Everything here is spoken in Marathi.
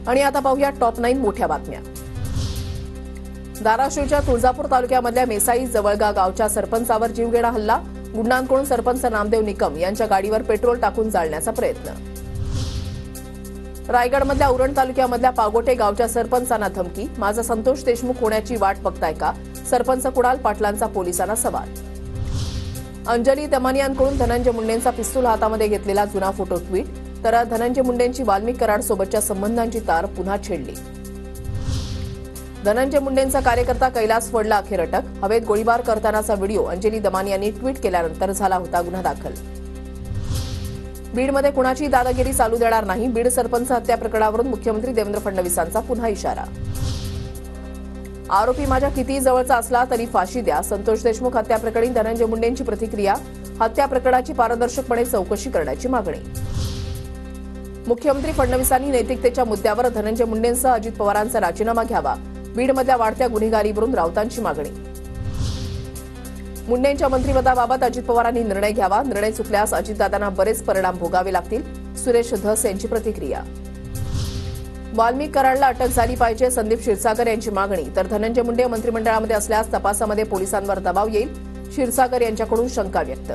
आणि आता पाहूया टॉप 9 मोठ्या बातम्या। धाराशिवच्या तुळजापूर तालुक्यामधल्या मेसाई जवळगा गावच्या सरपंचावर जीवघेणा हल्ला। गुंडांकडून सरपंच नामदेव निकम यांच्या गाडीवर पेट्रोल टाकून जाळण्याचा प्रयत्न। रायगडमधल्या उरण तालुक्यामधल्या पागोटे गावच्या सरपंचांना धमकी। माझा संतोष देशमुख होण्याची वाट बघताय का? सरपंच कुणाल पाटलांचा पोलिसांना सवाल। अंजली दमानियांकडून धनंजय मुंडेंचा पिस्तूल हातामध्ये घेतलेला जुना फोटो ट्विट। तर धनंजय मुंडेंची वाल्मिक कराडसोबतच्या संबंधांची तार पुन्हा छेडली। धनंजय मुंडेंचा कार्यकर्ता कैलास फडला अखेर अटक। हवेत गोळीबार करतानाचा व्हिडिओ अंजली दमानियांनी ट्विट केल्यानंतर झाला होता गुन्हा दाखल। बीडमध्ये कुणाची दादागिरी चालू देणार नाही। बीड सरपंच हत्या प्रकरणावरून मुख्यमंत्री देवेंद्र फडणवीसांचा पुन्हा इशारा। आरोपी माझ्या कितीही जवळचा असला तरी फाशी द्या। संतोष देशमुख हत्या प्रकरणी धनंजय मुंडेंची प्रतिक्रिया। हत्या प्रकरणाची पारदर्शकपणे चौकशी करण्याची मागणी। मुख्यमंत्री फडणवीसांनी नैतिकतेच्या मुद्द्यावर धनंजय मुंडेंसह अजित पवारांचा राजीनामा घ्यावा। बीडमधल्या वाढत्या गुन्हेगारीवरून राऊतांची मागणी। मुंडेंच्या मंत्रिपदाबाबत अजित पवारांनी निर्णय घ्यावा। निर्णय चुकल्यास अजितदादांना बरेच परिणाम भोगावे लागतील। सुरेश धस यांची प्रतिक्रिया। वाल्मिक कराडला अटक झाली पाहिजे, संदीप क्षीरसागर यांची मागणी। तर धनंजय मुंडे मंत्रिमंडळामध्ये असल्यास तपासामध्ये पोलिसांवर दबाव येईल, क्षीरसागर यांच्याकडून शंका व्यक्त।